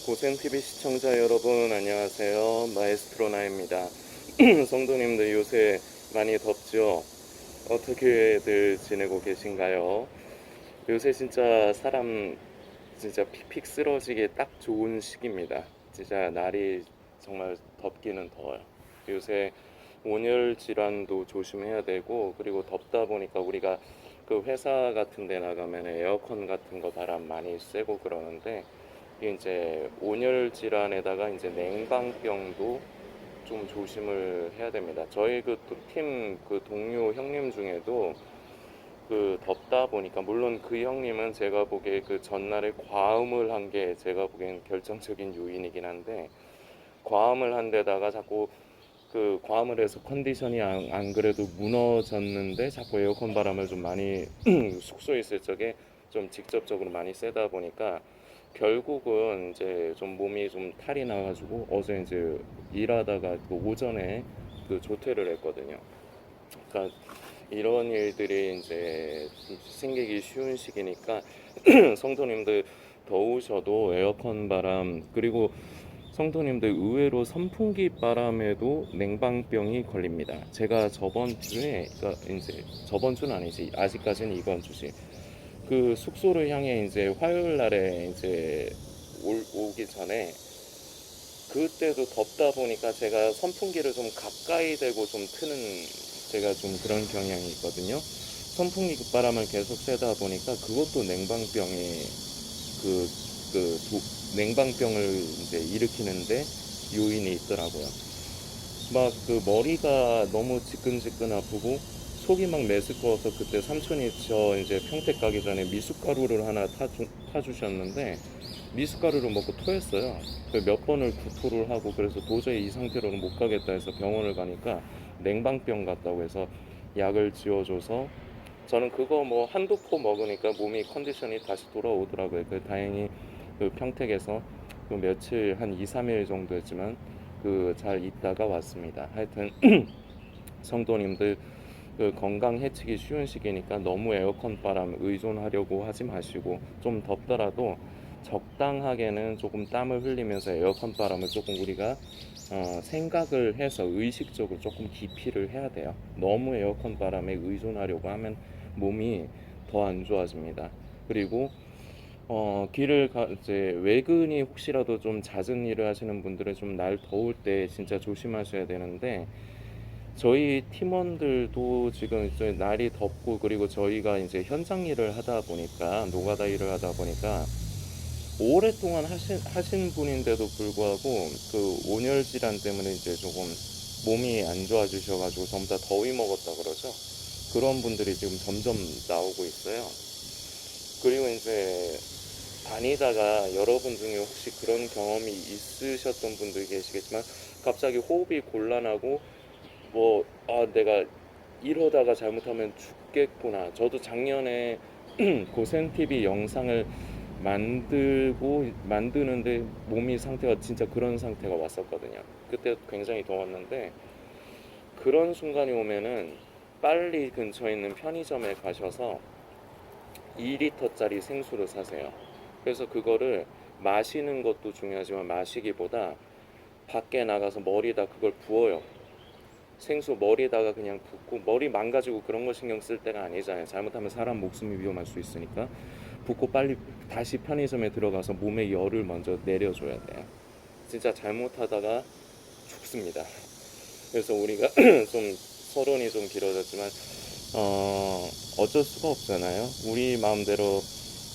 고센TV 시청자 여러분 안녕하세요. 마에스트로나입니다. 성도님들 요새 많이 덥죠? 어떻게들 지내고 계신가요? 요새 진짜 사람 진짜 픽픽 쓰러지게 딱 좋은 시기입니다. 진짜 날이 정말 덥기는 더워요. 요새 온열 질환도 조심해야 되고, 그리고 덥다 보니까 우리가 그 회사 같은 데 나가면 에어컨 같은 거 바람 많이 쐬고 그러는데, 이게 이제 온열 질환에다가 이제 냉방병도 좀 조심을 해야 됩니다. 저희 그 팀 그 동료 형님 중에도 그 덥다 보니까, 물론 그 형님은 제가 보기에 그 전날에 과음을 한 게 제가 보기엔 결정적인 요인이긴 한데, 과음을 한 데다가 자꾸 그 과음을 해서 컨디션이 안 그래도 무너졌는데 자꾸 에어컨 바람을 좀 많이 숙소에 있을 적에 좀 직접적으로 많이 쐬다 보니까 결국은 이제 좀 몸이 좀 탈이 나가지고 어제 이제 일하다가 그 오전에 그 조퇴를 했거든요. 그러니까 이런 일들이 이제 생기기 쉬운 시기니까 성도님들 더우셔도 에어컨 바람, 그리고 성도님들 의외로 선풍기 바람에도 냉방병이 걸립니다. 제가 저번 주에, 그러니까 이제 저번 주는 아니지, 아직까지는 이번 주지, 그 숙소를 향해 이제 화요일 날에 이제 오기 전에, 그때도 덥다 보니까 제가 선풍기를 좀 가까이 대고 좀 트는, 제가 좀 그런 경향이 있거든요. 선풍기 바람을 계속 쐬다 보니까 그것도 냉방병에 그, 냉방병을 이제 일으키는데 요인이 있더라고요. 막 그 머리가 너무 지끈지끈 아프고 속이 막 메스꺼워서, 그때 삼촌이 저 이제 평택 가기 전에 미숫가루를 하나 타주셨는데 미숫가루를 먹고 토했어요. 몇 번을 구토를 하고, 그래서 도저히 이 상태로는 못 가겠다 해서 병원을 가니까 냉방병 같다고 해서 약을 지어줘서, 저는 그거 뭐 한두 포 먹으니까 몸이 컨디션이 다시 돌아오더라고요. 다행히 그 평택에서 그 며칠 한 2, 3일 정도 했지만 그 잘 있다가 왔습니다. 하여튼 성도님들 그 건강 해치기 쉬운 시기니까 너무 에어컨 바람 의존하려고 하지 마시고, 좀 덥더라도 적당하게는 조금 땀을 흘리면서 에어컨 바람을 조금 우리가 생각을 해서 의식적으로 조금 기피를 해야 돼요. 너무 에어컨 바람에 의존하려고 하면 몸이 더 안 좋아집니다. 그리고 이제 외근이 혹시라도 좀 잦은 일을 하시는 분들은 좀 날 더울 때 진짜 조심하셔야 되는데, 저희 팀원들도 지금 이제 날이 덥고, 그리고 저희가 이제 현장 일을 하다 보니까, 노가다 일을 하다 보니까 오랫동안 하신 분인데도 불구하고 그 온열 질환 때문에 이제 조금 몸이 안 좋아지셔가지고 전부 다 더위 먹었다 그러죠. 그런 분들이 지금 점점 나오고 있어요. 그리고 이제 다니다가 여러분 중에 혹시 그런 경험이 있으셨던 분들 계시겠지만, 갑자기 호흡이 곤란하고 내가 이러다가 잘못하면 죽겠구나. 저도 작년에 고센TV 영상을 만드는데 몸이 상태가 진짜 그런 상태가 왔었거든요. 그때 굉장히 더웠는데, 그런 순간이 오면은 빨리 근처에 있는 편의점에 가셔서 2리터짜리 생수를 사세요. 그래서 그거를 마시는 것도 중요하지만 마시기보다 밖에 나가서 머리에다 그걸 부어요. 생수 머리에다가 그냥 붓고, 머리 망가지고 그런 거 신경 쓸 때가 아니잖아요. 잘못하면 사람 목숨이 위험할 수 있으니까 붓고 빨리 다시 편의점에 들어가서 몸에 열을 먼저 내려줘야 돼요. 진짜 잘못하다가 죽습니다. 그래서 우리가 좀 서론이 좀 길어졌지만 어쩔 수가 없잖아요. 우리 마음대로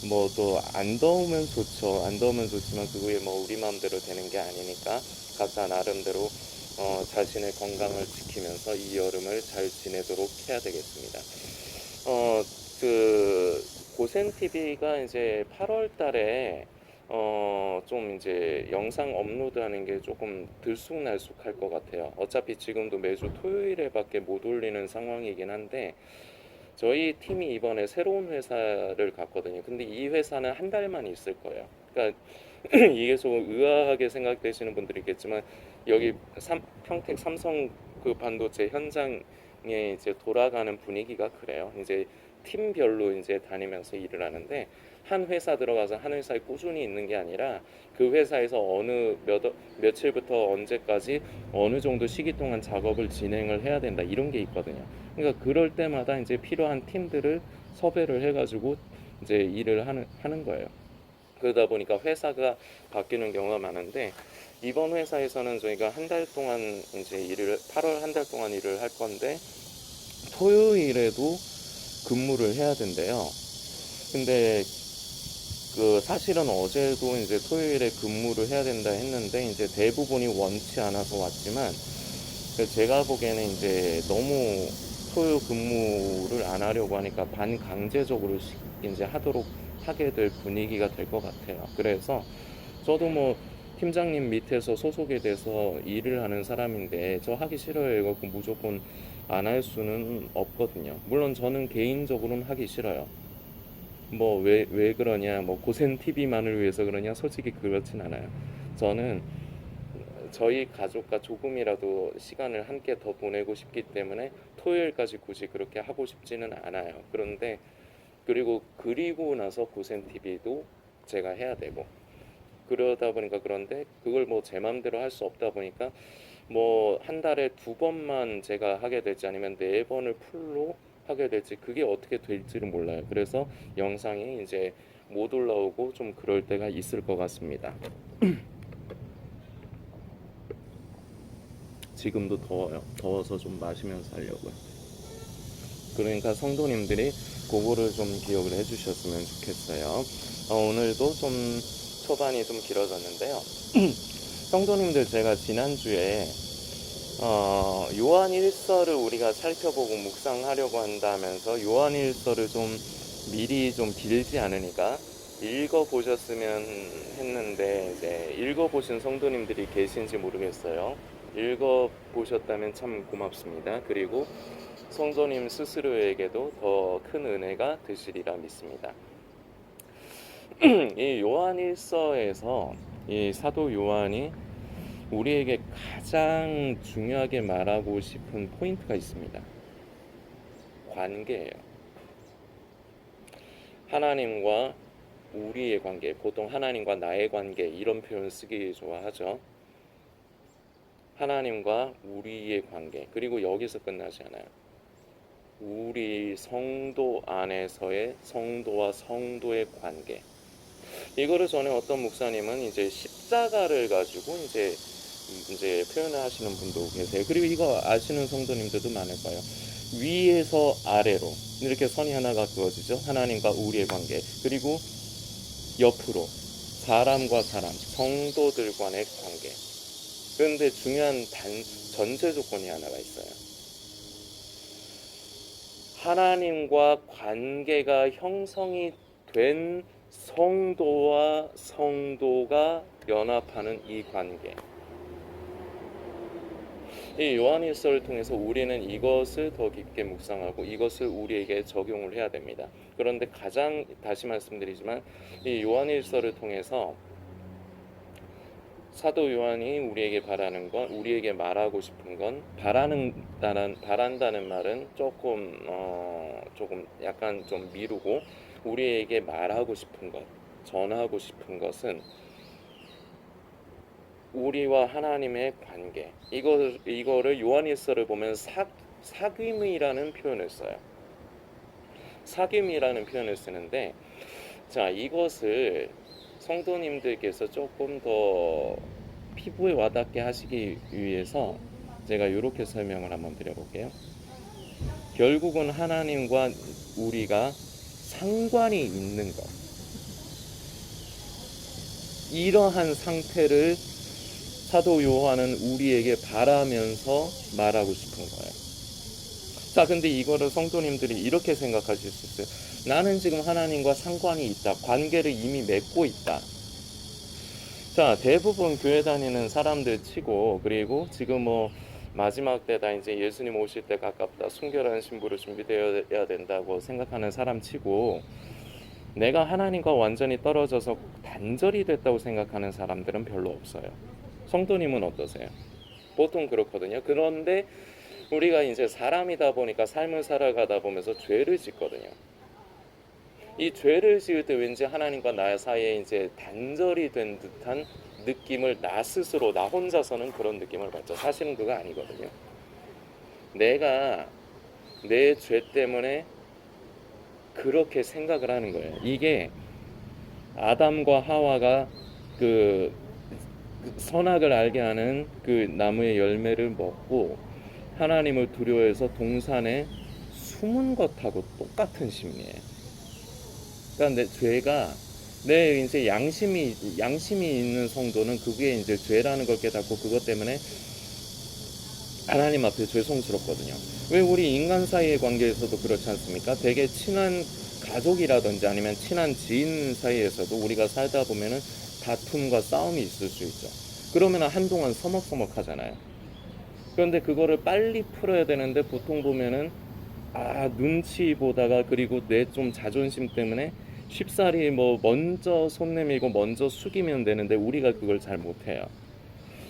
뭐 또 안 더우면 좋죠. 안 더우면 좋지만 그게 뭐 우리 마음대로 되는 게 아니니까 각자 나름대로 자신의 건강을 지키면서 이 여름을 잘 지내도록 해야 되겠습니다. 어, 그 고센 TV가 이제 8월 달에 좀 이제 영상 업로드하는 게 조금 들쑥날쑥할 것 같아요. 어차피 지금도 매주 토요일에밖에 못 올리는 상황이긴 한데, 저희 팀이 이번에 새로운 회사를 갔거든요. 근데 이 회사는 한 달만 있을 거예요. 그러니까 이게 좀 의아하게 생각되시는 분들이 있겠지만, 여기 평택 삼성 그 반도체 현장에 이제 돌아가는 분위기가 그래요. 이제 팀별로 이제 다니면서 일을 하는데, 한 회사 들어가서 한 회사에 꾸준히 있는 게 아니라 그 회사에서 어느 며칠부터 언제까지 어느 정도 시기 동안 작업을 진행을 해야 된다 이런 게 있거든요. 그러니까 그럴 때마다 이제 필요한 팀들을 섭외를 해가지고 이제 일을 하는 거예요. 그러다 보니까 회사가 바뀌는 경우가 많은데 이번 회사에서는 저희가 한 달 동안 이제 8월 한 달 동안 일을 할 건데 토요일에도 근무를 해야 된대요. 근데 그 사실은 어제도 이제 토요일에 근무를 해야 된다 했는데 이제 대부분이 원치 않아서 왔지만 제가 보기에는 이제 너무 토요 근무를 안 하려고 하니까 반강제적으로 이제 하게 될 분위기가 될 것 같아요. 그래서 저도 뭐 팀장님 밑에서 소속이 돼서 일을 하는 사람인데 저 하기 싫어요. 이거 무조건 안 할 수는 없거든요. 물론 저는 개인적으로는 하기 싫어요. 뭐 왜 그러냐, 뭐 고생 TV만을 위해서 그러냐, 솔직히 그렇진 않아요. 저는 저희 가족과 조금이라도 시간을 함께 더 보내고 싶기 때문에 토요일까지 굳이 그렇게 하고 싶지는 않아요. 그리고 나서 고생 TV도 제가 해야 되고 그러다 보니까 그런데 그걸 뭐 제 마음대로 할 수 없다 보니까 뭐 한 달에 2번만 제가 하게 될지 아니면 4번을 풀로 하게 될지 그게 어떻게 될지를 몰라요. 그래서 영상이 이제 못 올라오고 좀 그럴 때가 있을 것 같습니다. 지금도 더워요. 더워서 좀 마시면서 하려고요. 그러니까 성도님들이 그거를 좀 기억을 해주셨으면 좋겠어요. 오늘도 좀 초반이 좀 길어졌는데요. 성도님들 제가 지난주에 요한 일서를 우리가 살펴보고 묵상하려고 한다면서 요한 일서를 좀 미리 좀 길지 않으니까 읽어보셨으면 했는데 이제 읽어보신 성도님들이 계신지 모르겠어요. 읽어보셨다면 참 고맙습니다. 그리고 성도님 스스로에게도 더 큰 은혜가 되시리라 믿습니다. 이 요한 일서에서 이 사도 요한이 우리에게 가장 중요하게 말하고 싶은 포인트가 있습니다. 관계예요. 하나님과 우리의 관계, 보통 하나님과 나의 관계 이런 표현 쓰기 좋아하죠. 하나님과 우리의 관계, 그리고 여기서 끝나지 않아요. 우리 성도 안에서의 성도와 성도의 관계. 이거를 전에 어떤 목사님은 이제 십자가를 가지고 이제 표현을 하시는 분도 계세요. 그리고 이거 아시는 성도님들도 많을 거예요. 위에서 아래로 이렇게 선이 하나가 그어지죠. 하나님과 우리의 관계. 그리고 옆으로 사람과 사람, 성도들 간의 관계. 그런데 중요한 전제 조건이 하나가 있어요. 하나님과 관계가 형성이 된 성도와 성도가 연합하는 이 관계. 이 요한일서를 통해서 우리는 이것을 더 깊게 묵상하고 이것을 우리에게 적용을 해야 됩니다. 그런데 가장 다시 말씀드리지만 이 요한일서를 통해서 사도 요한이 우리에게 바라는 건, 우리에게 말하고 싶은 건, 바란다는 말은 조금 약간 좀 미루고 우리에게 말하고 싶은 것, 전하고 싶은 것은 우리와 하나님의 관계. 이거를 요한일서를 보면 사귐이라는 표현을 써요. 사귐이라는 표현을 쓰는데, 자, 이것을 성도님들께서 조금 더 피부에 와닿게 하시기 위해서 제가 이렇게 설명을 한번 드려볼게요. 결국은 하나님과 우리가 상관이 있는 것, 이러한 상태를 사도 요한은 우리에게 바라면서 말하고 싶은 거예요. 자, 근데 이거를 성도님들이 이렇게 생각하실 수 있어요. 나는 지금 하나님과 상관이 있다. 관계를 이미 맺고 있다. 자, 대부분 교회 다니는 사람들 치고, 그리고 지금 뭐 마지막 때다, 이제 예수님 오실 때 가깝다, 순결한 신부로 준비되어야 된다고 생각하는 사람 치고, 내가 하나님과 완전히 떨어져서 단절이 됐다고 생각하는 사람들은 별로 없어요. 성도님은 어떠세요? 보통 그렇거든요. 그런데 우리가 이제 사람이다 보니까 삶을 살아가다 보면서 죄를 짓거든요. 이 죄를 지을 때 왠지 하나님과 나 사이에 이제 단절이 된 듯한 느낌을 나 스스로, 나 혼자서는 그런 느낌을 받죠. 사실은 그거 아니거든요. 내가 내 죄 때문에 그렇게 생각을 하는 거예요. 이게 아담과 하와가 그 선악을 알게 하는 그 나무의 열매를 먹고 하나님을 두려워해서 동산에 숨은 것하고 똑같은 심리예요. 그러니까 내 죄가 내 이제 양심이 있는 성도는 그게 이제 죄라는 걸 깨닫고 그것 때문에 하나님 앞에 죄송스럽거든요. 왜 우리 인간 사이의 관계에서도 그렇지 않습니까? 되게 친한 가족이라든지 아니면 친한 지인 사이에서도 우리가 살다 보면은 다툼과 싸움이 있을 수 있죠. 그러면 한동안 서먹서먹하잖아요. 그런데 그거를 빨리 풀어야 되는데 보통 보면은 눈치 보다가 그리고 내 좀 자존심 때문에 쉽사리 뭐 먼저 손 내밀고 먼저 숙이면 되는데 우리가 그걸 잘 못해요.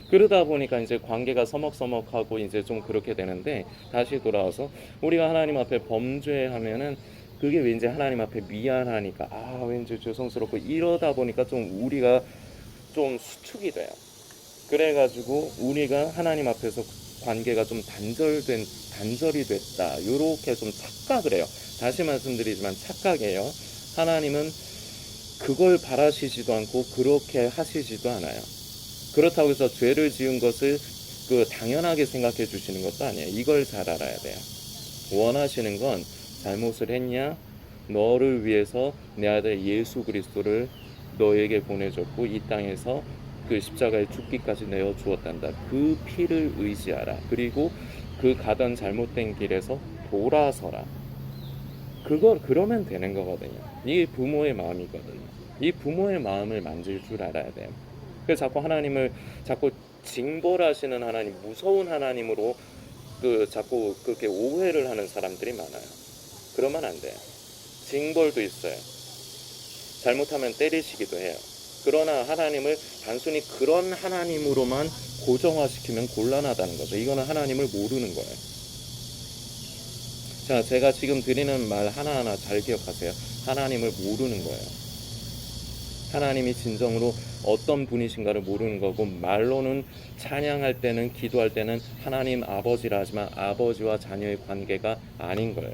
그러다 보니까 이제 관계가 서먹서먹하고 이제 좀 그렇게 되는데 다시 돌아와서 우리가 하나님 앞에 범죄하면은 그게 왠지 하나님 앞에 미안하니까 왠지 죄송스럽고 이러다 보니까 좀 우리가 좀 수축이 돼요. 그래가지고 우리가 하나님 앞에서 관계가 좀 단절이 됐다 요렇게 좀 착각을 해요. 다시 말씀드리지만 착각이에요. 하나님은 그걸 바라시지도 않고 그렇게 하시지도 않아요. 그렇다고 해서 죄를 지은 것을 당연하게 생각해 주시는 것도 아니에요. 이걸 잘 알아야 돼요. 원하시는 건 잘못을 했냐? 너를 위해서 내 아들 예수 그리스도를 너에게 보내줬고 이 땅에서 그 십자가에 죽기까지 내어 주었단다. 그 피를 의지하라. 그리고 그 가던 잘못된 길에서 돌아서라. 그러면 되는 거거든요. 이게 부모의 마음이거든요. 이 부모의 마음을 만질 줄 알아야 돼요. 그래서 자꾸 하나님을 자꾸 징벌하시는 하나님, 무서운 하나님으로 자꾸 그렇게 오해를 하는 사람들이 많아요. 그러면 안 돼요. 징벌도 있어요. 잘못하면 때리시기도 해요. 그러나 하나님을 단순히 그런 하나님으로만 고정화시키면 곤란하다는 거죠. 이거는 하나님을 모르는 거예요. 자, 제가 지금 드리는 말 하나하나 잘 기억하세요. 하나님을 모르는 거예요. 하나님이 진정으로 어떤 분이신가를 모르는 거고, 말로는 찬양할 때는, 기도할 때는 하나님 아버지라 하지만 아버지와 자녀의 관계가 아닌 거예요.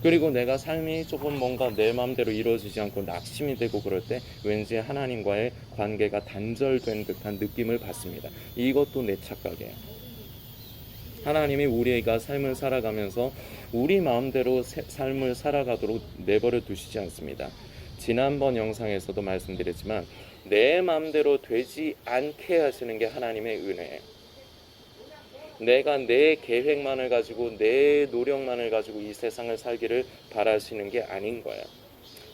그리고 내가 삶이 조금 뭔가 내 마음대로 이루어지지 않고 낙심이 되고 그럴 때 왠지 하나님과의 관계가 단절된 듯한 느낌을 받습니다. 이것도 내 착각이에요. 하나님이 우리가 삶을 살아가면서 우리 마음대로 삶을 살아가도록 내버려 두시지 않습니다. 지난번 영상에서도 말씀드렸지만 내 마음대로 되지 않게 하시는 게 하나님의 은혜예요. 내가 내 계획만을 가지고 내 노력만을 가지고 이 세상을 살기를 바라시는 게 아닌 거예요.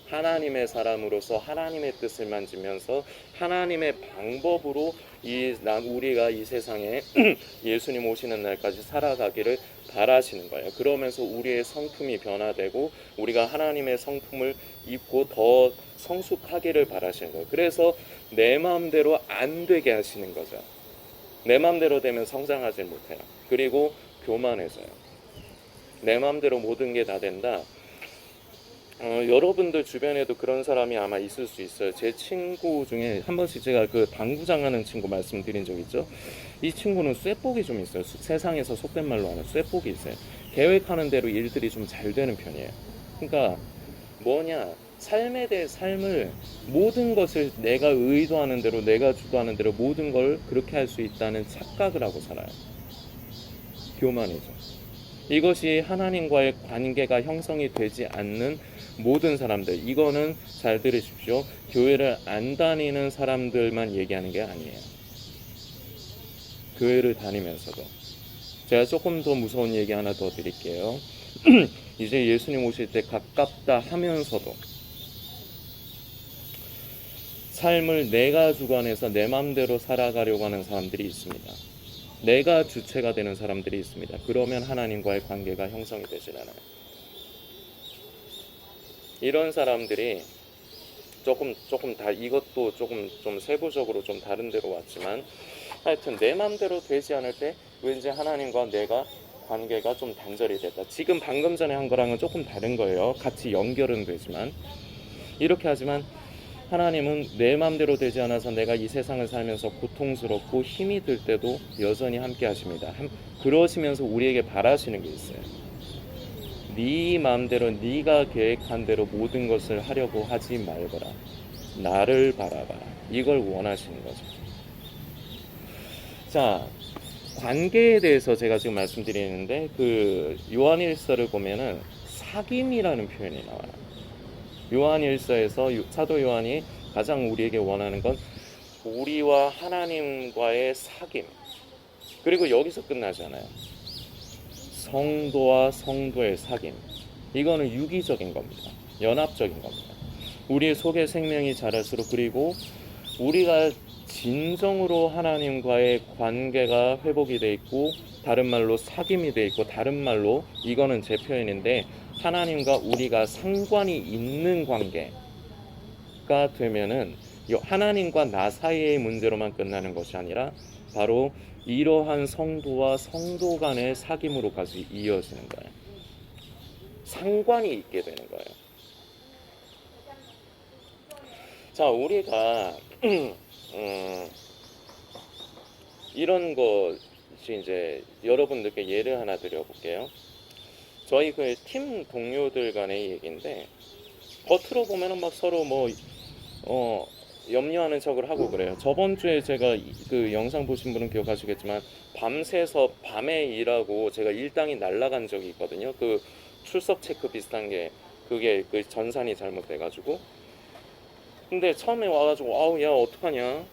하나님의 사람으로서 하나님의 뜻을 만지면서 하나님의 방법으로 우리가 이 세상에 예수님 오시는 날까지 살아가기를 바라시는 거예요. 그러면서 우리의 성품이 변화되고 우리가 하나님의 성품을 입고 더 성숙하기를 바라시는 거예요. 그래서 내 마음대로 안 되게 하시는 거죠. 내 마음대로 되면 성장하지 못해요. 그리고 교만해져요. 내 마음대로 모든 게 다 된다. 여러분들 주변에도 그런 사람이 아마 있을 수 있어요. 제 친구 중에 한 번씩 제가 당구장 하는 친구 말씀드린 적 있죠. 이 친구는 쇠복이 좀 있어요. 세상에서 속된 말로 하는 쇠복이 있어요. 계획하는 대로 일들이 좀 잘 되는 편이에요. 그러니까 삶에 대해 삶을 모든 것을 내가 의도하는 대로 내가 주도하는 대로 모든 걸 그렇게 할 수 있다는 착각을 하고 살아요. 교만이죠. 이것이 하나님과의 관계가 형성이 되지 않는 모든 사람들, 이거는 잘 들으십시오. 교회를 안 다니는 사람들만 얘기하는 게 아니에요. 교회를 다니면서도. 제가 조금 더 무서운 얘기 하나 더 드릴게요. 이제 예수님 오실 때 가깝다 하면서도 삶을 내가 주관해서 내 마음대로 살아가려고 하는 사람들이 있습니다. 내가 주체가 되는 사람들이 있습니다. 그러면 하나님과의 관계가 형성이 되질 않아요. 이런 사람들이 조금 다 이것도 좀 세부적으로 좀 다른 데로 왔지만 하여튼 내 마음대로 되지 않을 때 왠지 하나님과 내가 관계가 좀 단절이 됐다. 지금 방금 전에 한 거랑은 조금 다른 거예요. 같이 연결은 되지만 이렇게 하지만 하나님은 내 마음대로 되지 않아서 내가 이 세상을 살면서 고통스럽고 힘이 들 때도 여전히 함께 하십니다. 그러시면서 우리에게 바라시는 게 있어요. 네 마음대로 네가 계획한 대로 모든 것을 하려고 하지 말거라. 나를 바라봐라. 이걸 원하시는 거죠. 자, 관계에 대해서 제가 지금 말씀드리는데 그 요한일서를 보면은 사귐이라는 표현이 나와요. 요한일서에서 사도 요한이 가장 우리에게 원하는 건 우리와 하나님과의 사귐. 그리고 여기서 끝나지 않아요. 성도와 성도의 사귐. 이거는 유기적인 겁니다. 연합적인 겁니다. 우리 속에 생명이 자랄수록 그리고 우리가 진정으로 하나님과의 관계가 회복이 돼 있고 다른 말로 사귐이 돼 있고 다른 말로 이거는 제 표현인데 하나님과 우리가 상관이 있는 관계가 되면은 하나님과 나 사이의 문제로만 끝나는 것이 아니라 바로 이러한 성도와 성도 간의 사귐으로까지 이어지는 거예요. 상관이 있게 되는 거예요. 자, 우리가 이런 것이 이제 여러분들께 예를 하나 드려볼게요. 저희 그 팀 동료들 간의 얘기인데 겉으로 보면은 막 서로 염려하는 척을 하고 그래요. 저번 주에 제가 그 영상 보신 분은 기억하시겠지만 밤새서 밤에 일하고 제가 일당이 날아간 적이 있거든요. 그 출석 체크 비슷한 게 그게 그 전산이 잘못돼가지고. 근데 처음에 와가지고 아우 야 어떡하냐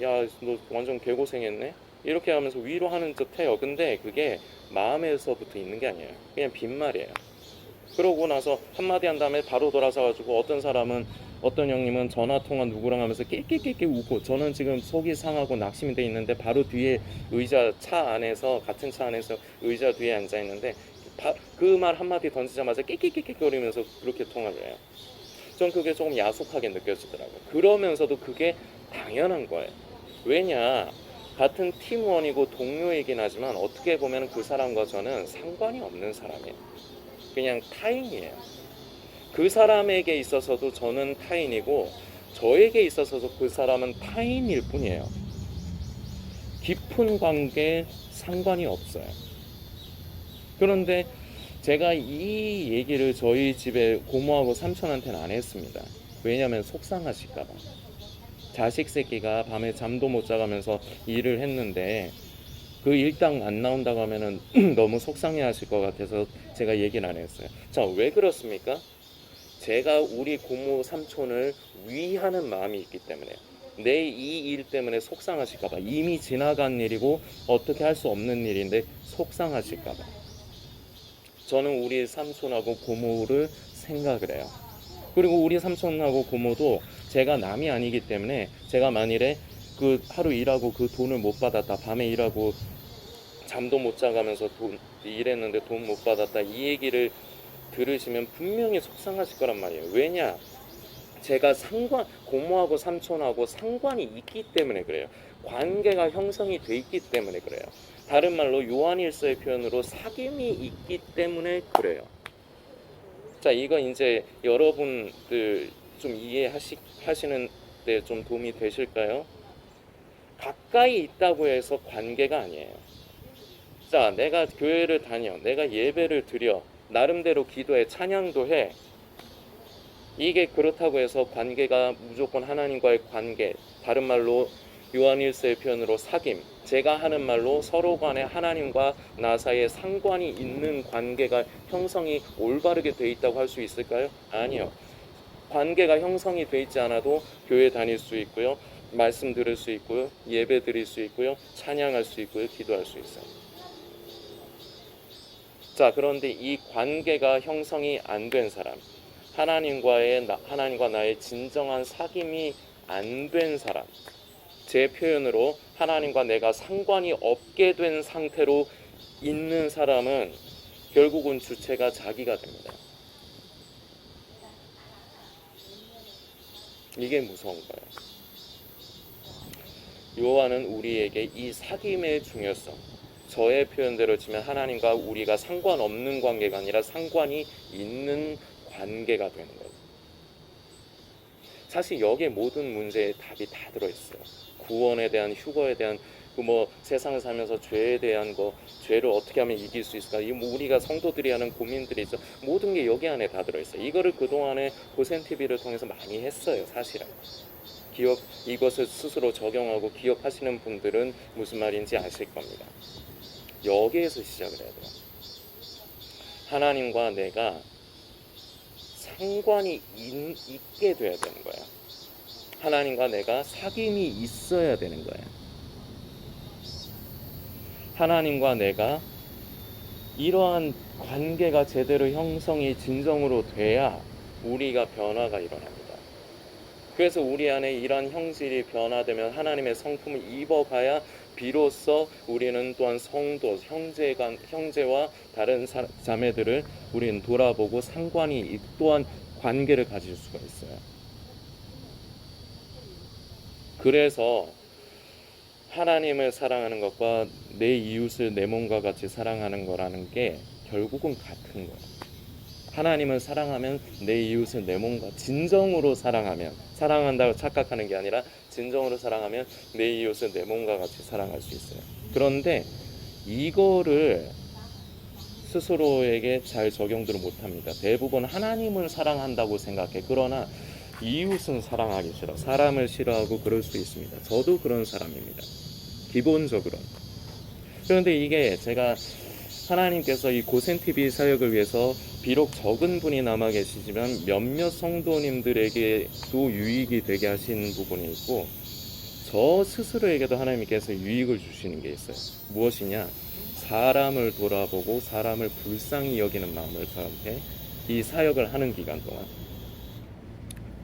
야 너 완전 개고생했네 이렇게 하면서 위로하는 듯 해요. 근데 그게 마음에서부터 있는 게 아니에요. 그냥 빈말이에요. 그러고 나서 한마디 한 다음에 바로 돌아서가지고 어떤 형님은 전화통화 누구랑 하면서 깨깨깨깨 웃고 저는 지금 속이 상하고 낙심이 돼 있는데 바로 뒤에 같은 차 안에서 의자 뒤에 앉아 있는데 그 말 한마디 던지자마자 깨깨깨깨 거리면서 그렇게 통화를 해요. 전 그게 조금 야속하게 느껴지더라고요. 그러면서도 그게 당연한 거예요. 왜냐, 같은 팀원이고 동료이긴 하지만 어떻게 보면 그 사람과 저는 상관이 없는 사람이에요. 그냥 타인이에요. 그 사람에게 있어서도 저는 타인이고 저에게 있어서도 그 사람은 타인일 뿐이에요. 깊은 관계에 상관이 없어요. 그런데 제가 이 얘기를 저희 집에 고모하고 삼촌한테는 안 했습니다. 왜냐하면 속상하실까봐. 자식 새끼가 밤에 잠도 못 자가면서 일을 했는데 그 일당 안 나온다고 하면은 너무 속상해 하실 것 같아서 제가 얘기를 안 했어요. 자, 왜 그렇습니까? 제가 우리 고모 삼촌을 위하는 마음이 있기 때문에 내 이 일 때문에 속상하실까봐. 이미 지나간 일이고 어떻게 할 수 없는 일인데 속상하실까봐 저는 우리 삼촌하고 고모를 생각을 해요. 그리고 우리 삼촌하고 고모도 제가 남이 아니기 때문에 제가 만일에 그 하루 일하고 그 돈을 못 받았다, 밤에 일하고 잠도 못 자가면서 일했는데 돈 못 받았다, 이 얘기를 들으시면 분명히 속상하실 거란 말이에요. 왜냐? 제가 고모하고 삼촌하고 상관이 있기 때문에 그래요. 관계가 형성이 돼 있기 때문에 그래요. 다른 말로 요한일서의 표현으로 사귐이 있기 때문에 그래요. 자, 이거 이제 여러분들 좀 이해하시는 데 좀 도움이 되실까요? 가까이 있다고 해서 관계가 아니에요. 자, 내가 교회를 다녀, 내가 예배를 드려, 나름대로 기도해, 찬양도 해. 이게 그렇다고 해서 관계가 무조건 하나님과의 관계, 다른 말로 요한일서의 표현으로 사귐, 제가 하는 말로 서로 간에 하나님과 나 사이에 상관이 있는 관계가 형성이 올바르게 돼 있다고 할 수 있을까요? 아니요. 관계가 형성이 돼 있지 않아도 교회 다닐 수 있고요, 말씀 들을 수 있고요, 예배 드릴 수 있고요, 찬양할 수 있고요, 기도할 수 있어요. 자, 그런데 이 관계가 형성이 안 된 사람, 하나님과 나의 진정한 사귐이 안 된 사람, 제 표현으로 하나님과 내가 상관이 없게 된 상태로 있는 사람은 결국은 주체가 자기가 됩니다. 이게 무서운 거예요. 요한은 우리에게 이 사귐의 중요성, 저의 표현대로 치면 하나님과 우리가 상관없는 관계가 아니라 상관이 있는 관계가 되는 거죠. 사실 여기에 모든 문제의 답이 다 들어있어요. 구원에 대한, 휴거에 대한, 세상을 살면서 죄에 대한 죄를 어떻게 하면 이길 수 있을까, 우리가 성도들이 하는 고민들이 있어. 모든 게 여기 안에 다 들어있어요. 이거를 그동안에 고센TV를 통해서 많이 했어요. 사실은 이것을 스스로 적용하고 기억하시는 분들은 무슨 말인지 아실 겁니다. 여기에서 시작을 해야 돼요. 하나님과 내가 상관이 있게 돼야 되는 거야. 하나님과 내가 사귐이 있어야 되는 거야. 하나님과 내가 이러한 관계가 제대로 형성이 진정으로 돼야 우리가 변화가 일어납니다. 그래서 우리 안에 이러한 형질이 변화되면 하나님의 성품을 입어가야 비로소 우리는 또한 성도, 형제와 다른 자매들을 우리는 돌아보고 상관이 또한 관계를 가질 수가 있어요. 그래서 하나님을 사랑하는 것과 내 이웃을 내 몸과 같이 사랑하는 거라는 게 결국은 같은 거예요. 하나님을 사랑하면 내 이웃을 내 몸과 진정으로 사랑한다고 착각하는 게 아니라 진정으로 사랑하면 내 이웃을 내 몸과 같이 사랑할 수 있어요. 그런데 이거를 스스로에게 잘 적용들을 못합니다. 대부분 하나님을 사랑한다고 생각해. 그러나 이웃은 사랑하기 싫어. 사람을 싫어하고 그럴 수 있습니다. 저도 그런 사람입니다. 기본적으로. 그런데 이게 제가 하나님께서 이 고센TV 사역을 위해서 비록 적은 분이 남아 계시지만 몇몇 성도님들에게도 유익이 되게 하신 부분이 있고, 저 스스로에게도 하나님께서 유익을 주시는 게 있어요. 무엇이냐? 사람을 돌아보고 사람을 불쌍히 여기는 마음을 저한테 이 사역을 하는 기간 동안,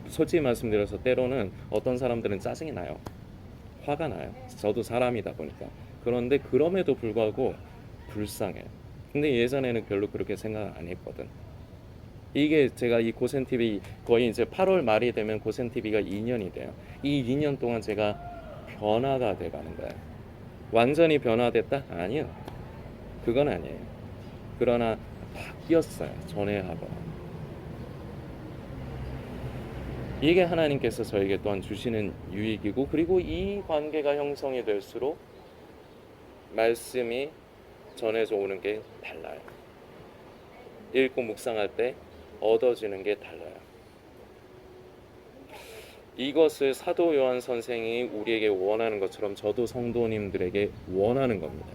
솔직히 말씀드려서 때로는 어떤 사람들은 짜증이 나요. 화가 나요. 저도 사람이다 보니까. 그런데 그럼에도 불구하고 불쌍해요. 근데 예전에는 별로 그렇게 생각 안 했거든. 이게 제가 이 고센TV 거의 이제 8월 말이 되면 고센TV가 2년이 돼요. 이 2년 동안 제가 변화가 돼가는 거예요. 완전히 변화됐다? 아니요. 그건 아니에요. 그러나 바뀌었어요. 전에하고. 이게 하나님께서 저에게 또한 주시는 유익이고, 그리고 이 관계가 형성이 될수록 말씀이 전해져 오는 게 달라요. 읽고 묵상할 때 얻어지는 게 달라요. 이것을 사도 요한 선생이 우리에게 원하는 것처럼 저도 성도님들에게 원하는 겁니다.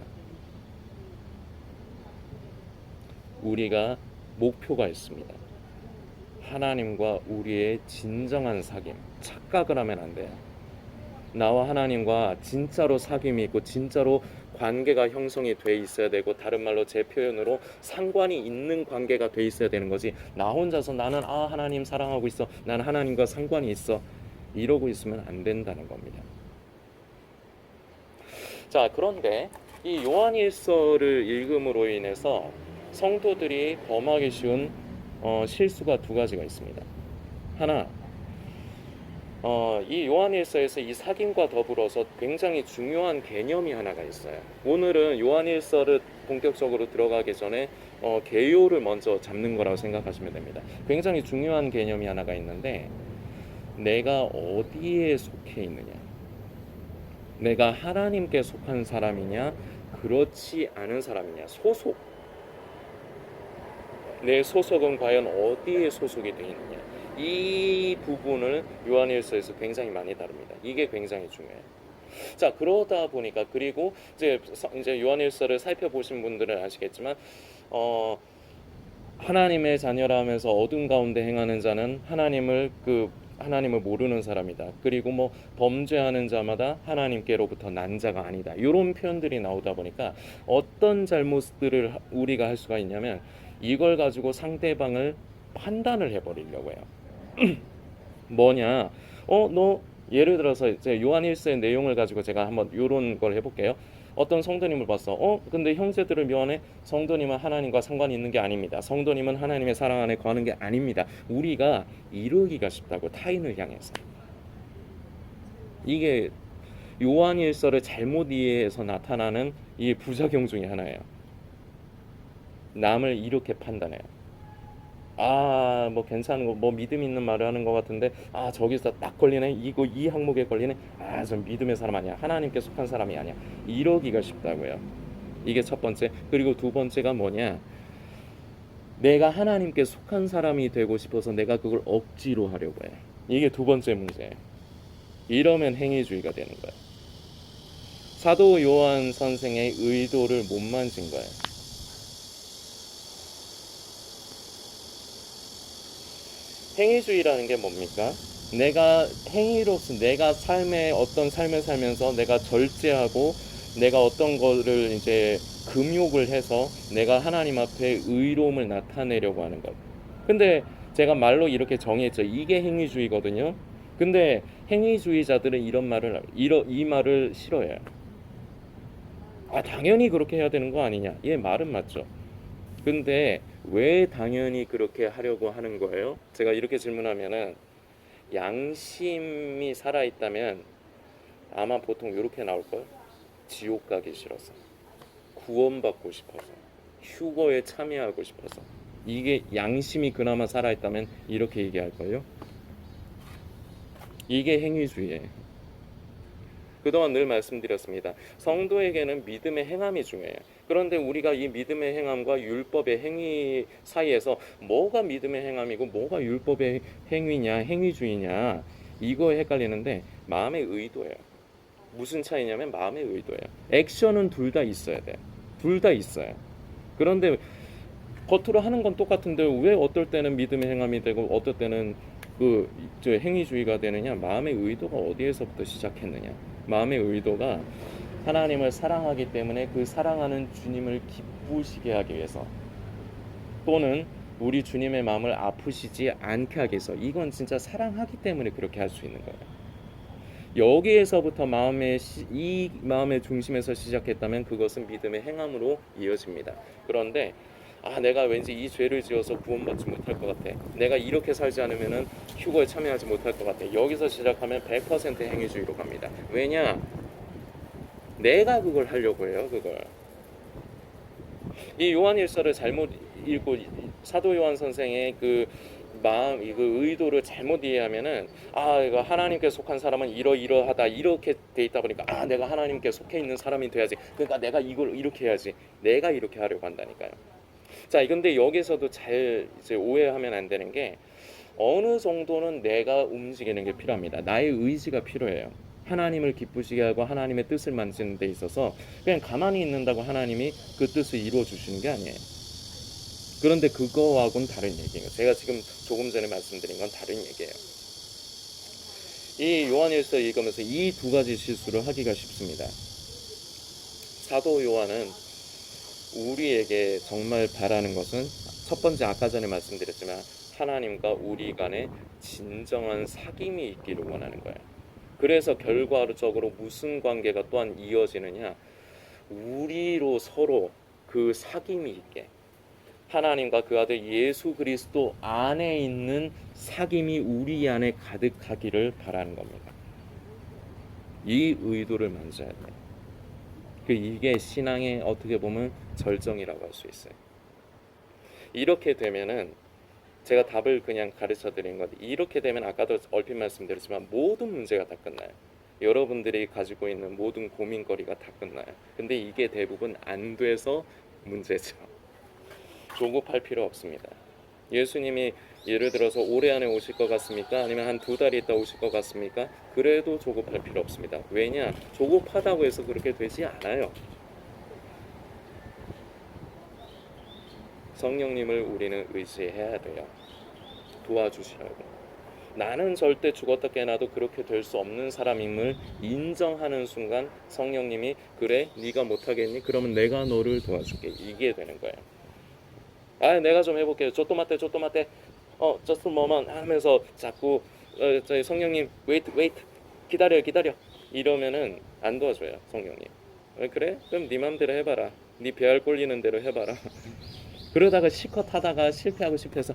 우리가 목표가 있습니다. 하나님과 우리의 진정한 사귐. 착각을 하면 안 돼요. 나와 하나님과 진짜로 사귐이 있고 진짜로 관계가 형성이 돼 있어야 되고, 다른 말로 제 표현으로 상관이 있는 관계가 돼 있어야 되는 거지, 나 혼자서 나는 하나님 사랑하고 있어, 나는 하나님과 상관이 있어, 이러고 있으면 안 된다는 겁니다. 자, 그런데 이 요한일서를 읽음으로 인해서 성도들이 범하기 쉬운 실수가 두 가지가 있습니다. 하나, 이 요한일서에서 이 사귐과 더불어서 굉장히 중요한 개념이 하나가 있어요. 오늘은 요한일서를 본격적으로 들어가기 전에 개요를 먼저 잡는 거라고 생각하시면 됩니다. 굉장히 중요한 개념이 하나가 있는데, 내가 어디에 속해 있느냐, 내가 하나님께 속한 사람이냐 그렇지 않은 사람이냐, 소속, 내 소속은 과연 어디에 소속이 되어 있느냐, 이 부분을 요한일서에서 굉장히 많이 다룹니다. 이게 굉장히 중요해요. 자, 그러다 보니까, 그리고 이제 요한일서를 살펴보신 분들은 아시겠지만 하나님의 자녀라 하면서 어둠 가운데 행하는 자는 하나님을 모르는 사람이다. 그리고 범죄하는 자마다 하나님께로부터 난 자가 아니다. 이런 표현들이 나오다 보니까 어떤 잘못들을 우리가 할 수가 있냐면, 이걸 가지고 상대방을 판단을 해버리려고 해요. 뭐냐? 너 예를 들어서 이제 요한일서의 내용을 가지고 제가 한번 이런 걸 해볼게요. 어떤 성도님을 봤어. 근데 형제들을 묘하네. 성도님은 하나님과 상관이 있는 게 아닙니다. 성도님은 하나님의 사랑 안에 거하는 게 아닙니다. 우리가 이루기가 쉽다고, 타인을 향해서. 이게 요한일서를 잘못 이해해서 나타나는 이게 부작용 중에 하나예요. 남을 이렇게 판단해요. 아, 뭐 괜찮은 거, 뭐 믿음 있는 말을 하는 것 같은데, 아, 저기서 딱 걸리네. 이거 이 항목에 걸리네. 아, 전 믿음의 사람 아니야. 하나님께 속한 사람이 아니야. 이러기가 쉽다고요. 이게 첫 번째. 그리고 두 번째가 뭐냐? 내가 하나님께 속한 사람이 되고 싶어서 내가 그걸 억지로 하려고 해. 이게 두 번째 문제예요. 이러면 행위주의가 되는 거예요. 사도 요한 선생의 의도를 못 만진 거예요. 행위주의라는 게 뭡니까? 내가 행위로서 내가 삶의 어떤 삶을 살면서 내가 절제하고 내가 어떤 거를 이제 금욕을 해서 내가 하나님 앞에 의로움을 나타내려고 하는 것. 근데 제가 말로 이렇게 정의했죠. 이게 행위주의거든요. 근데 행위주의자들은 이 말을 싫어해요. 아, 당연히 그렇게 해야 되는 거 아니냐? 예, 말은 맞죠. 근데 왜 당연히 그렇게 하려고 하는 거예요? 제가 이렇게 질문하면은 양심이 살아있다면 아마 보통 이렇게 나올걸? 지옥 가기 싫어서, 구원받고 싶어서, 휴거에 참여하고 싶어서. 이게 양심이 그나마 살아있다면 이렇게 얘기할걸요? 이게 행위주의예요. 그동안 늘 말씀드렸습니다. 성도에게는 믿음의 행함이 중요해요. 그런데 우리가 이 믿음의 행함과 율법의 행위 사이에서 뭐가 믿음의 행함이고 뭐가 율법의 행위냐, 행위주의냐, 이거에 헷갈리는데 마음의 의도예요. 무슨 차이냐면 마음의 의도예요. 액션은 둘 다 있어야 돼요. 둘 다 있어요. 그런데 겉으로 하는 건 똑같은데 왜 어떨 때는 믿음의 행함이 되고 어떨 때는 행위주의가 되느냐? 마음의 의도가 어디에서부터 시작했느냐? 마음의 의도가 하나님을 사랑하기 때문에 그 사랑하는 주님을 기쁘시게 하기 위해서, 또는 우리 주님의 마음을 아프시지 않게 하기 위해서, 이건 진짜 사랑하기 때문에 그렇게 할 수 있는 거예요. 여기에서부터 이 마음의 중심에서 시작했다면 그것은 믿음의 행함으로 이어집니다. 그런데 내가 왠지 이 죄를 지어서 구원받지 못할 것 같아. 내가 이렇게 살지 않으면은 휴거에 참여하지 못할 것 같아. 여기서 시작하면 100% 행위주의로 갑니다. 왜냐? 내가 그걸 하려고 해요. 그걸. 이 요한일서를 잘못 읽고 사도 요한 선생의 그 마음, 그 의도를 잘못 이해하면은 이거 하나님께 속한 사람은 이러이러하다 이렇게 돼 있다 보니까 내가 하나님께 속해 있는 사람이 돼야지. 그러니까 내가 이걸 이렇게 해야지. 내가 이렇게 하려고 한다니까요. 자, 근데 여기서도 잘 이제 오해하면 안 되는 게 어느 정도는 내가 움직이는 게 필요합니다. 나의 의지가 필요해요. 하나님을 기쁘시게 하고 하나님의 뜻을 만드는 데 있어서 그냥 가만히 있는다고 하나님이 그 뜻을 이루어 주시는 게 아니에요. 그런데 그거하고는 다른 얘기예요. 제가 지금 조금 전에 말씀드린 건 다른 얘기예요. 이 요한일서 읽으면서 이 두 가지 실수를 하기가 쉽습니다. 사도 요한은 우리에게 정말 바라는 것은 첫 번째, 아까 전에 말씀드렸지만 하나님과 우리 간에 진정한 사귐이 있기를 원하는 거예요. 그래서 결과적으로 무슨 관계가 또한 이어지느냐? 우리로 서로 그 사귐이 있게, 하나님과 그 아들 예수 그리스도 안에 있는 사귐이 우리 안에 가득하기를 바라는 겁니다. 이 의도를 만져야 돼요. 이게 신앙의 어떻게 보면 절정이라고 할 수 있어요. 이렇게 되면은 제가 답을 그냥 가르쳐 드린 건데, 이렇게 되면 아까도 얼핏 말씀드렸지만 모든 문제가 다 끝나요. 여러분들이 가지고 있는 모든 고민거리가 다 끝나요. 근데 이게 대부분 안 돼서 문제죠. 조급할 필요 없습니다. 예수님이 예를 들어서 올해 안에 오실 것 같습니까? 아니면 한 2달 있다 오실 것 같습니까? 그래도 조급할 필요 없습니다. 왜냐? 조급하다고 해서 그렇게 되지 않아요. 성령님을 우리는 의지해야 돼요. 도와주시라고. 나는 절대 죽었다 깨어나도 그렇게 될 수 없는 사람임을 인정하는 순간 성령님이 그래? 네가 못하겠니? 그러면 내가 너를 도와줄게. 이게 되는 거예요. 내가 좀 해볼게요. 쪼또마떼 just a moment 하면서 자꾸 저희 성령님 wait 기다려 이러면은 안 도와줘요. 성령님. 그래? 그럼 네 맘대로 해봐라. 네 배알 꼴리는 대로 해봐라. 그러다가 실컷 하다가 실패하고 싶어서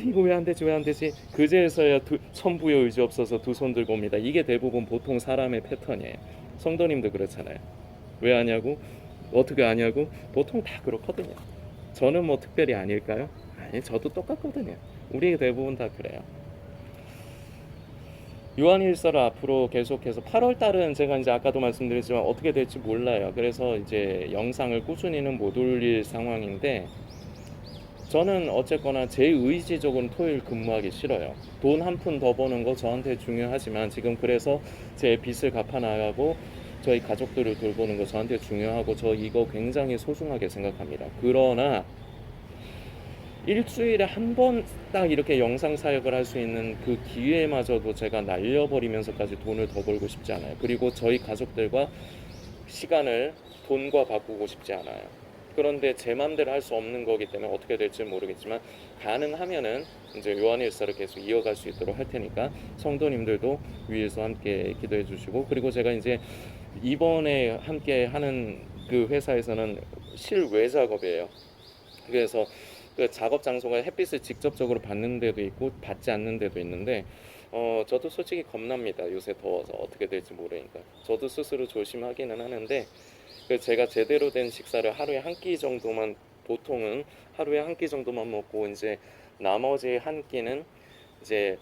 이거 왜 안 되지 그제서야 천부의 의지 없어서 두 손 들고 옵니다. 이게 대부분 보통 사람의 패턴이에요. 성도님도 그렇잖아요. 왜 아냐고? 어떻게 아냐고? 보통 다 그렇거든요. 저는 뭐 특별히 아닐까요? 아니, 저도 똑같거든요. 우리 대부분 다 그래요. 요한일서를 앞으로 계속해서 8월 달은 제가 이제 아까도 말씀드렸지만 어떻게 될지 몰라요. 그래서 이제 영상을 꾸준히는 못 올릴 상황인데, 저는 어쨌거나 제 의지적으로는 토요일 근무하기 싫어요. 돈 한 푼 더 버는 거 저한테 중요하지만, 지금 그래서 제 빚을 갚아 나가고 저희 가족들을 돌보는 거 저한테 중요하고, 저 이거 굉장히 소중하게 생각합니다. 그러나 일주일에 한 번 딱 이렇게 영상 사역을 할 수 있는 그 기회마저도 제가 날려버리면서까지 돈을 더 벌고 싶지 않아요. 그리고 저희 가족들과 시간을 돈과 바꾸고 싶지 않아요. 그런데 제 맘대로 할 수 없는 거기 때문에 어떻게 될지 모르겠지만, 가능하면은 이제 요한일서를 계속 이어갈 수 있도록 할 테니까 성도님들도 위에서 함께 기도해 주시고, 그리고 제가 이제 이번에 함께 하는 그 회사에서는 실외 작업이에요. 그래서 그 작업 장소가 햇빛을 직접적으로 받는 데도 있고 받지 않는 데도 있는데, 저도 솔직히 겁납니다. 요새 더워서 어떻게 될지 모르니까. 저도 스스로 조심하기는 하는데, 그 제가 제대로 된 식사를 하루에 한 끼 정도만, 보통은 하루에 한 끼 정도만 먹고, 이제 나머지 한 끼는 이제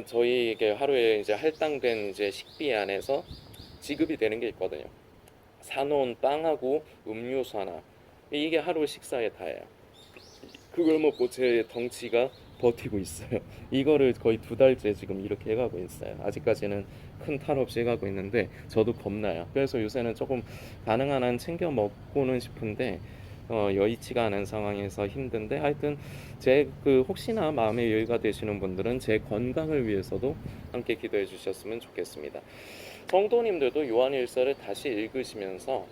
저희에게 하루에 이제 할당된 이제 식비 안에서 지급이 되는 게 있거든요. 사놓은 빵하고 음료수 하나, 이게 하루 식사에 다예요. 그걸 먹고 제 덩치가 버티고 있어요. 이거를 거의 2달째 지금 이렇게 해가고 있어요. 아직까지는 큰 탈 없이 해가고 있는데 저도 겁나요. 그래서 요새는 조금 가능한 한 챙겨 먹고는 싶은데, 여의치가 않은 상황에서 힘든데, 하여튼 제 그 혹시나 마음의 여유가 되시는 분들은 제 건강을 위해서도 함께 기도해 주셨으면 좋겠습니다. 성도님들도 요한일서를 다시 읽으시면서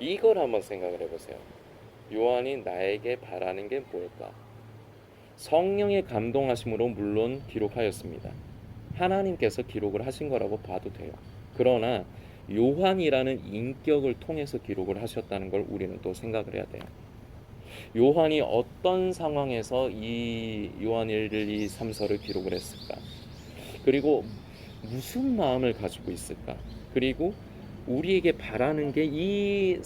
이걸 한번 생각을 해보세요. 요한이 나에게 바라는 게 뭘까? 성령의 감동하심으로 물론 기록하였습니다. 하나님께서 기록을 하신 거라고 봐도 돼요. 그러나 요한이라는 인격을 통해서 기록을 하셨다는 걸 우리는 또 생각을 해야 돼요. 요한이 어떤 상황에서 이 요한 1, 2, 3서를 기록을 했을까? 그리고 무슨 마음을 가지고 있을까? 그리고 우리에게 바라는 게, 이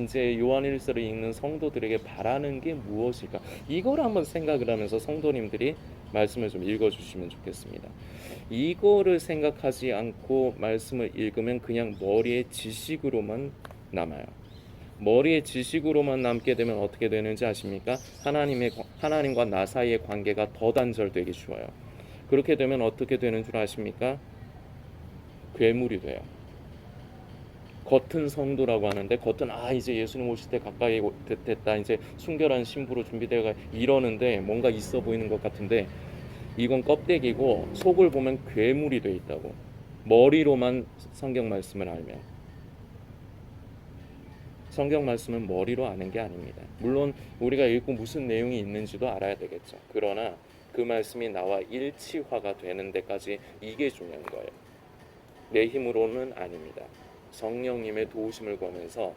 이제 요한일서를 읽는 성도들에게 바라는 게 무엇일까? 이걸 한번 생각을 하면서 성도님들이 말씀을 좀 읽어주시면 좋겠습니다. 이거를 생각하지 않고 말씀을 읽으면 그냥 머리에 지식으로만 남아요. 머리에 지식으로만 남게 되면 어떻게 되는지 아십니까? 하나님과 나 사이의 관계가 더 단절되기 쉬워요. 그렇게 되면 어떻게 되는 줄 아십니까? 괴물이 돼요. 겉은 성도라고 하는데, 겉은 이제 예수님 오실 때 가까이 됐다, 이제 순결한 신부로 준비되어 이러는데 뭔가 있어 보이는 것 같은데, 이건 껍데기고 속을 보면 괴물이 돼 있다고. 머리로만 성경 말씀을 알면. 성경 말씀은 머리로 아는 게 아닙니다. 물론 우리가 읽고 무슨 내용이 있는지도 알아야 되겠죠. 그러나 그 말씀이 나와 일치화가 되는 데까지, 이게 중요한 거예요. 내 힘으로는 아닙니다. 성령님의 도우심을 구하면서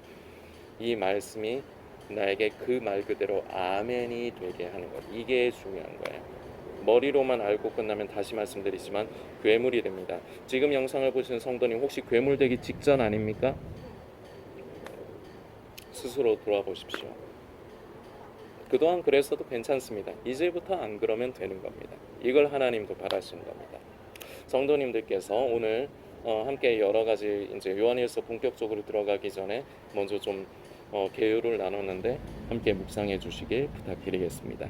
이 말씀이 나에게 그 말 그대로 아멘이 되게 하는 것, 이게 중요한 거예요. 머리로만 알고 끝나면, 다시 말씀드리지만, 괴물이 됩니다. 지금 영상을 보시는 성도님, 혹시 괴물 되기 직전 아닙니까? 스스로 돌아보십시오. 그동안 그랬어도 괜찮습니다. 이제부터 안 그러면 되는 겁니다. 이걸 하나님도 바라시는 겁니다. 성도님들께서 오늘 함께 여러 가지 이제 요한일서 본격적으로 들어가기 전에 먼저 좀 개요를 나눴는데, 함께 묵상해 주시길 부탁드리겠습니다.